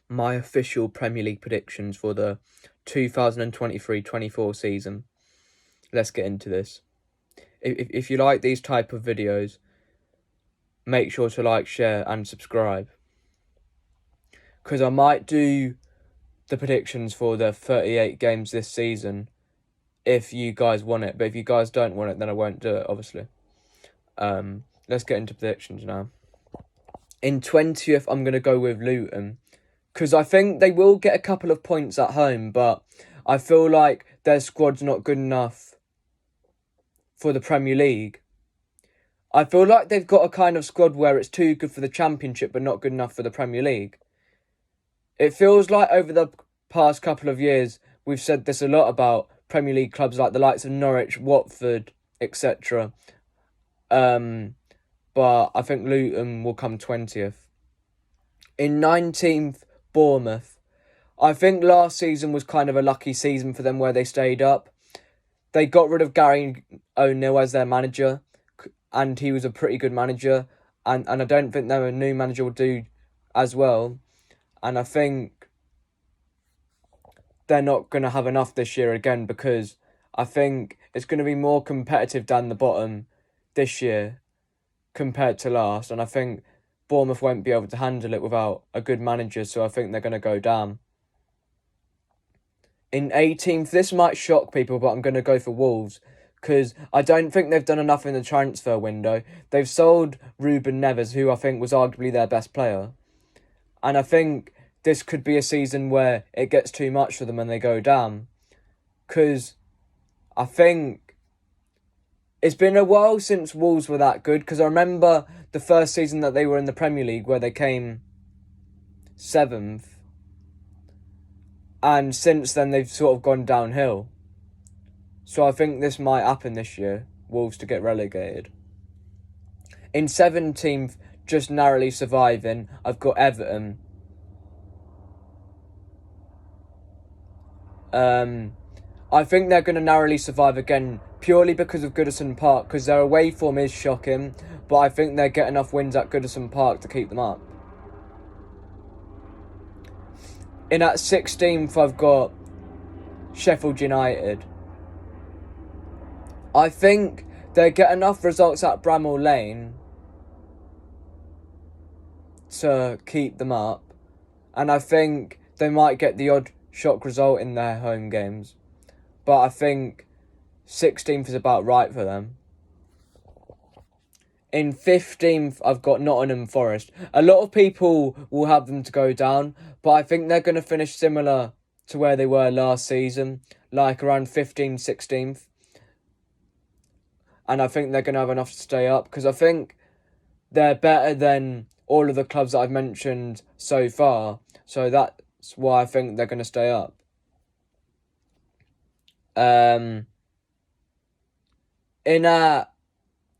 my official Premier League predictions for the 2023-24 season. Let's get into this. If you like these type of videos, make sure to like, share and subscribe. Because I might do the predictions for the 38 games this season if you guys want it. But if you guys don't want it, then I won't do it, obviously. Let's get into predictions now. In 20th, I'm going to go with Luton. Because I think they will get a couple of points at home, but I feel like their squad's not good enough for the Premier League. I feel like they've got a kind of squad where it's too good for the Championship but not good enough for the Premier League. It feels like over the past couple of years, we've said this a lot about Premier League clubs like the likes of Norwich, Watford, etc. But I think Luton will come 20th. In 19th, Bournemouth. I think last season was kind of a lucky season for them where they stayed up. They got rid of Gary O'Neill as their manager, and he was a pretty good manager. And I don't think their new manager will do as well. And I think they're not going to have enough this year again, because I think it's going to be more competitive down the bottom this year compared to last. And I think Bournemouth won't be able to handle it without a good manager, so I think they're going to go down. In 18th, this might shock people, but I'm going to go for Wolves, because I don't think they've done enough in the transfer window. They've sold Ruben Neves, who I think was arguably their best player. And I think this could be a season where it gets too much for them and they go down. Because I think it's been a while since Wolves were that good, because I remember the first season that they were in the Premier League where they came 7th. And since then, they've sort of gone downhill. So I think this might happen this year, Wolves to get relegated. In 17th, just narrowly surviving, I've got Everton. I think they're going to narrowly survive again, purely because of Goodison Park, because their away form is shocking, but I think they get enough wins at Goodison Park to keep them up. In at 16th, I've got Sheffield United. I think they get enough results at Bramall Lane to keep them up, and I think they might get the odd shock result in their home games, but I think 16th is about right for them. In 15th, I've got Nottingham Forest. A lot of people will have them to go down, but I think they're going to finish similar to where they were last season, like around 15th, 16th. And I think they're going to have enough to stay up, because I think they're better than all of the clubs that I've mentioned so far. So that's why I think they're going to stay up. In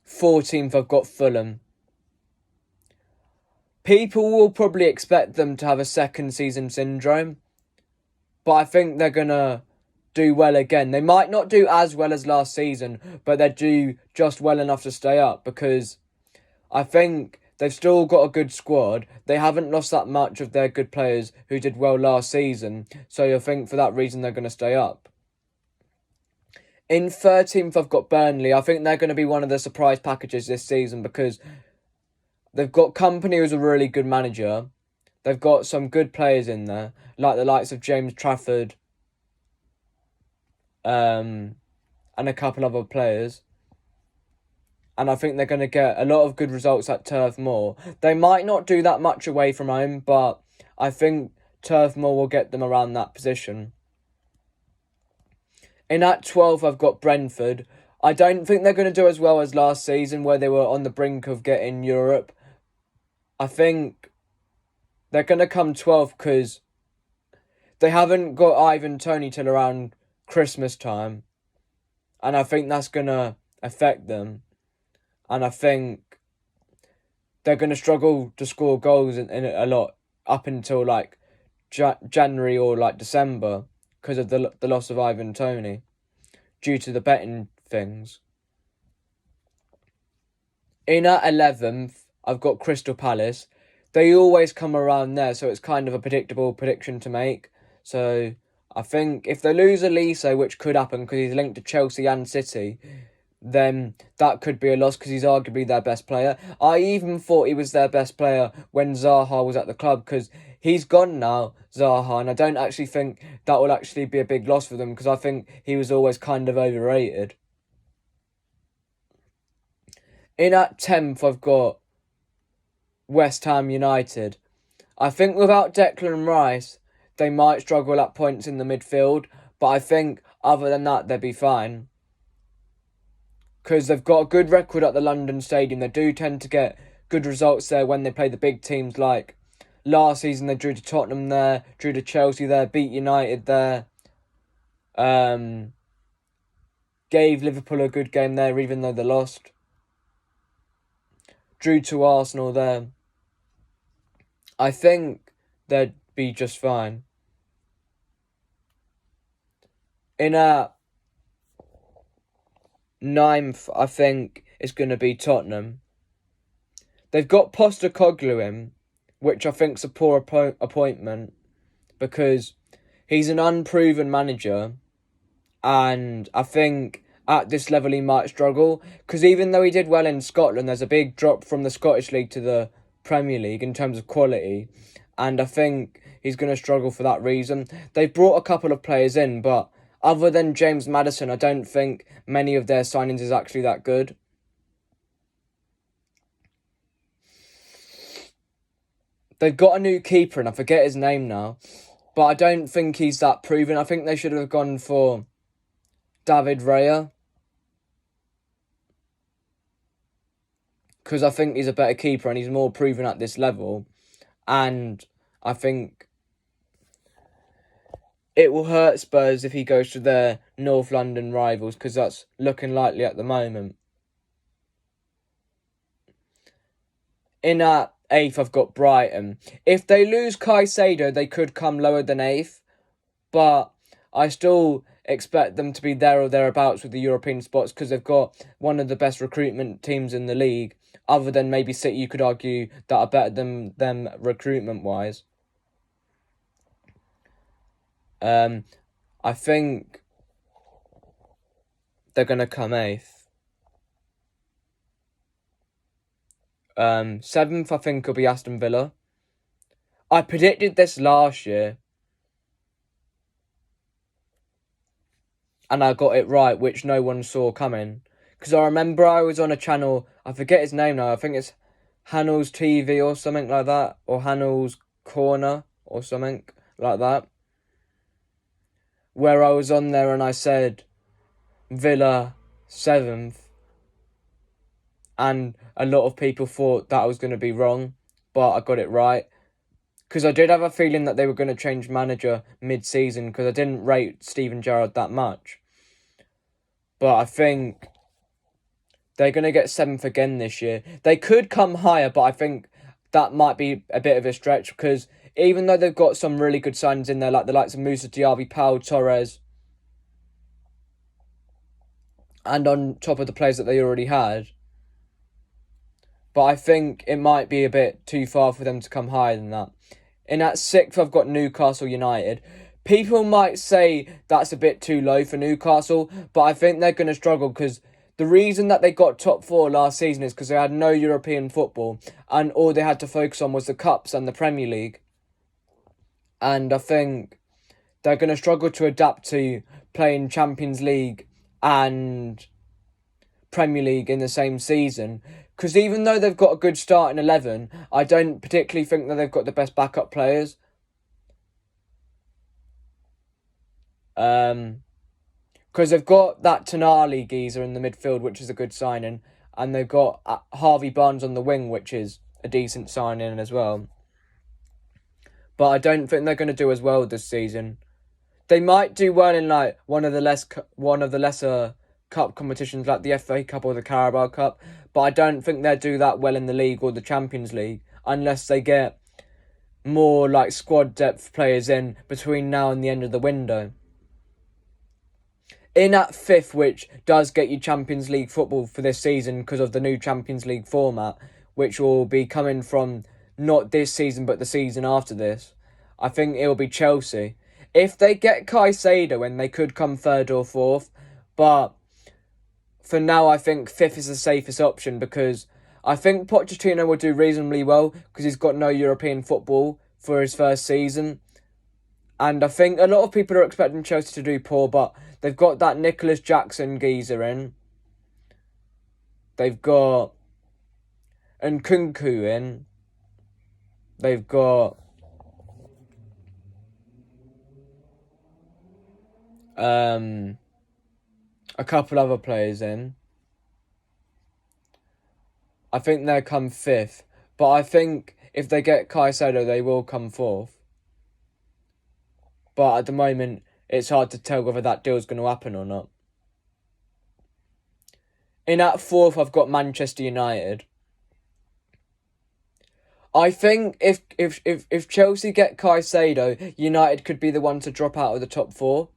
14th, I've got Fulham. People will probably expect them to have a second season syndrome, but I think they're going to do well again. They might not do as well as last season, but they do just well enough to stay up, because I think they've still got a good squad. They haven't lost that much of their good players who did well last season, so I think for that reason they're going to stay up. In 13th, I've got Burnley. I think they're going to be one of the surprise packages this season, because they've got Kompany, who's a really good manager. They've got some good players in there, like the likes of James Trafford, and a couple other players. And I think they're going to get a lot of good results at Turf Moor. They might not do that much away from home, but I think Turf Moor will get them around that position. In at 12th, I've got Brentford. I don't think they're going to do as well as last season, where they were on the brink of getting Europe. I think they're going to come 12th because they haven't got Ivan Toney till around Christmas time. And I think that's going to affect them. And I think they're going to struggle to score goals in it a lot up until like January or like December, because of the loss of Ivan Toney due to the betting things. In at 11th, I've got Crystal Palace. they always come around there, so it's kind of a predictable prediction to make. So I think if they lose Elise, which could happen because he's linked to Chelsea and City, then that could be a loss because he's arguably their best player. I even thought he was their best player when Zaha was at the club, because he's gone now, Zaha, and I don't actually think that will actually be a big loss for them, because I think he was always kind of overrated. In at 10th, I've got West Ham United. I think without Declan Rice, they might struggle at points in the midfield, but I think other than that, they'll be fine. Because they've got a good record at the London Stadium. They do tend to get good results there when they play the big teams. Like last season, they drew to Tottenham there, drew to Chelsea there, beat United there. Gave Liverpool a good game there, even though they lost. Drew to Arsenal there. I think they'd be just fine. In a 9th, I think it's going to be Tottenham. They've got Postecoglou in, which I think's a poor appointment, because he's an unproven manager, and I think at this level he might struggle, because even though he did well in Scotland, there's a big drop from the Scottish League to the Premier League in terms of quality, and I think he's going to struggle for that reason. They've brought a couple of players in, but other than James Maddison, I don't think many of their signings is actually that good. They've got a new keeper, and I forget his name now, but I don't think he's that proven. I think they should have gone for David Raya, because I think he's a better keeper and he's more proven at this level, and I think it will hurt Spurs if he goes to their North London rivals, because that's looking likely at the moment. In at 8th, I've got Brighton. If they lose Caicedo, they could come lower than 8th, but I still expect them to be there or thereabouts with the European spots, because they've got one of the best recruitment teams in the league, other than maybe City, you could argue, that are better than them recruitment-wise. I think they're going to come 8th. 7th, I think, will be Aston Villa. I predicted this last year, and I got it right, which no one saw coming. Because I remember I was on a channel, I forget his name now, I think it's Hanel's TV or something like that, or Hanel's Corner or something like that, where I was on there and I said Villa 7th, and a lot of people thought that I was going to be wrong, but I got it right. Because I did have a feeling that they were going to change manager mid-season, because I didn't rate Steven Gerrard that much. But I think they're going to get 7th again this year. They could come higher, but I think that might be a bit of a stretch, because even though they've got some really good signings in there, like the likes of Moussa Diaby, Pau Torres, and on top of the players that they already had, but I think it might be a bit too far for them to come higher than that. In at 6th, I've got Newcastle United. People might say that's a bit too low for Newcastle, but I think they're going to struggle, because the reason that they got top 4 last season is because they had no European football, and all they had to focus on was the Cups and the Premier League. And I think they're going to struggle to adapt to playing Champions League and Premier League in the same season. Because even though they've got a good starting 11, I don't particularly think that they've got the best backup players. Because they've got that Tonali geezer in the midfield, which is a good signing, and they've got Harvey Barnes on the wing, which is a decent signing as well. But I don't think they're going to do as well this season. They might do well in like one of the lesser cup competitions, like the FA Cup or the Carabao Cup, but I don't think they'll do that well in the league or the Champions League unless they get more like squad depth players in between now and the end of the window. In at 5th, which does get you Champions League football for this season because of the new Champions League format, which will be coming from not this season but the season after this, I think it'll be Chelsea. If they get Caicedo in, they could come third or fourth, but for now I think fifth is the safest option because I think Pochettino will do reasonably well because he's got no European football for his first season. And I think a lot of people are expecting Chelsea to do poor, but they've got that Nicholas Jackson geezer in. They've got Nkunku in. They've got a couple other players in. I think they'll come fifth. But I think if they get Caicedo, they will come fourth. But at the moment, it's hard to tell whether that deal's going to happen or not. In at fourth, I've got Manchester United. I think if Chelsea get Caicedo, United could be the one to drop out of the top four.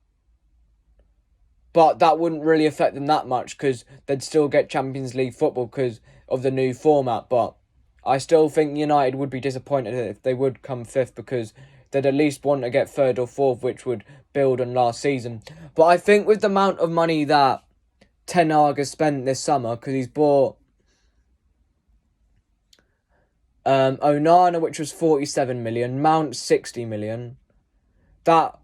But that wouldn't really affect them that much because they'd still get Champions League football because of the new format. But I still think United would be disappointed if they would come fifth because they'd at least want to get third or fourth, which would build on last season. But I think with the amount of money that Ten Hag has spent this summer, because he's bought Onana, which was 47 million, Mount 60 million, that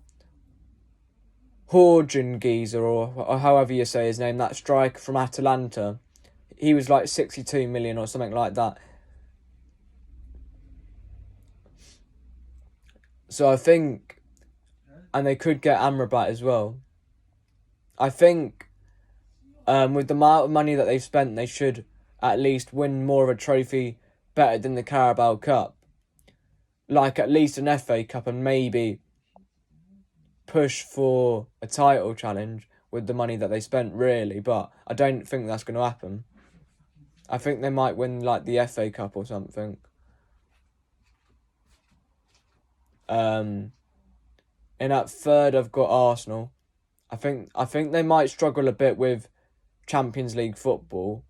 Horgen geezer, or however you say his name, that striker from Atalanta, he was like 62 million or something like that. So I think, and they could get Amrabat as well. I think with the amount of money that they've spent, they should at least win more of a trophy better than the Carabao Cup. Like at least an FA Cup and maybe push for a title challenge with the money that they spent, really. But I don't think that's going to happen. I think they might win like the FA Cup or something. And at third, I've got Arsenal. I think they might struggle a bit with Champions League football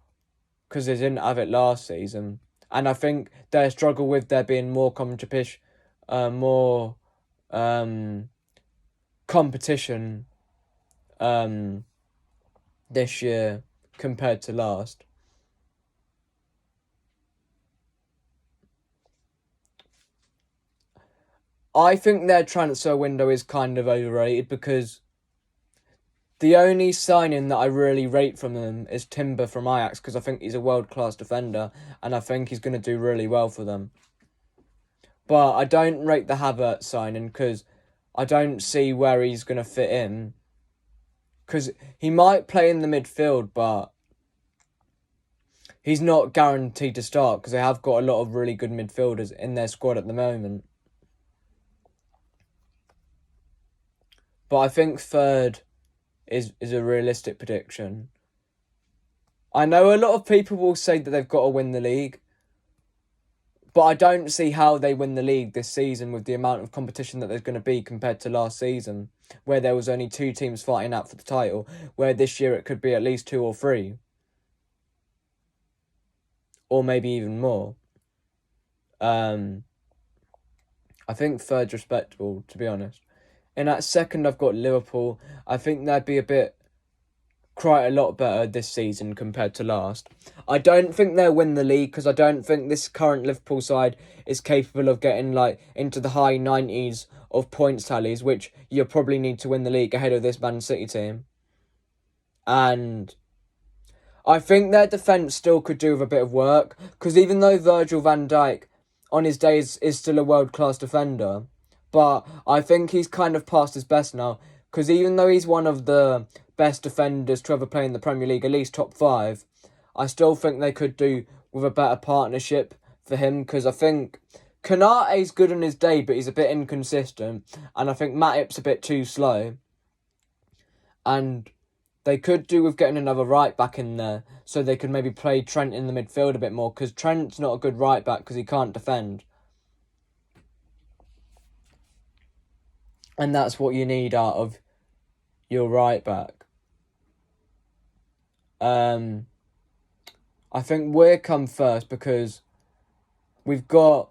because they didn't have it last season, and I think they struggle with there being more competition this year compared to last. I think their transfer window is kind of overrated because the only signing that I really rate from them is Timber from Ajax because I think he's a world-class defender and I think he's going to do really well for them. But I don't rate the Havertz signing because I don't see where he's going to fit in. Because he might play in the midfield, but he's not guaranteed to start because they have got a lot of really good midfielders in their squad at the moment. But I think third is a realistic prediction. I know a lot of people will say that they've got to win the league, but I don't see how they win the league this season with the amount of competition that there's going to be compared to last season, where there was only 2 teams fighting out for the title, where this year it could be at least 2 or 3. Or maybe even more. I think third's respectable, to be honest. And at second, I've got Liverpool. I think they'd be quite a lot better this season compared to last. I don't think they'll win the league because I don't think this current Liverpool side is capable of getting like into the high 90s of points tallies, which you probably need to win the league ahead of this Man City team. And I think their defence still could do with a bit of work because even though Virgil van Dijk on his days is still a world-class defender, but I think he's kind of past his best now because even though he's one of the best defenders to ever play in the Premier League, at least top 5, I still think they could do with a better partnership for him because I think Konate's good on his day, but he's a bit inconsistent, and I think Matip's a bit too slow. And they could do with getting another right back in there so they could maybe play Trent in the midfield a bit more because Trent's not a good right back because he can't defend. And that's what you need out of your right back. I think we'll come first because we've got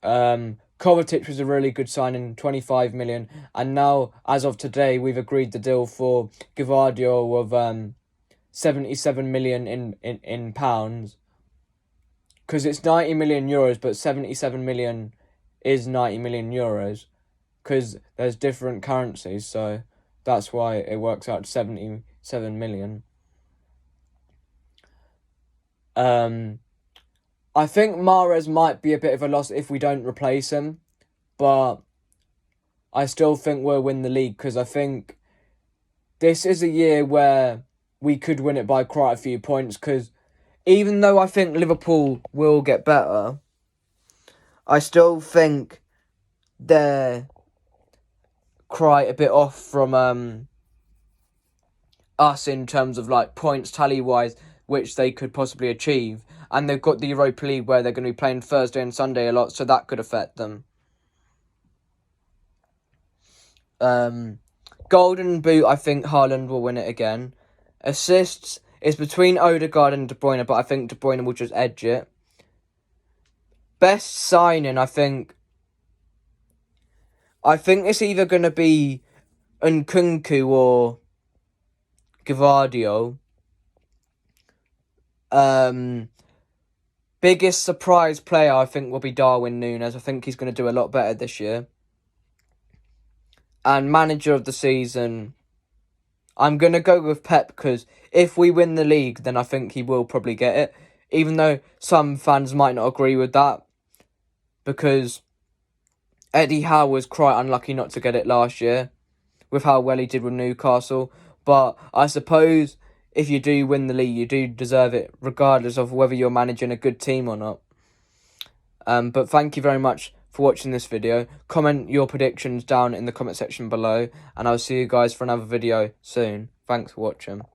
Kovacic was a really good signing, 25 million. And now, as of today, we've agreed the deal for Gvardiol of 77 million in pounds. Because it's 90 million euros, but 77 million is 90 million euros. Because there's different currencies, so that's why it works out to 77 million. I think Mahrez might be a bit of a loss if we don't replace him, but I still think we'll win the league because I think this is a year where we could win it by quite a few points because even though I think Liverpool will get better, I still think they're quite a bit off from us in terms of like points tally-wise, which they could possibly achieve. And they've got the Europa League where they're going to be playing Thursday and Sunday a lot, so that could affect them. Golden Boot, I think Haaland will win it again. Assists is between Odegaard and De Bruyne, but I think De Bruyne will just edge it. Best signing, I think it's either going to be Nkunku or Gvardiol. Biggest surprise player, I think, will be Darwin Núñez. I think he's going to do a lot better this year. And manager of the season, I'm going to go with Pep because if we win the league, then I think he will probably get it. Even though some fans might not agree with that. Because Eddie Howe was quite unlucky not to get it last year with how well he did with Newcastle. But I suppose if you do win the league, you do deserve it, regardless of whether you're managing a good team or not. But thank you very much for watching this video. Comment your predictions down in the comment section below, and I'll see you guys for another video soon. Thanks for watching.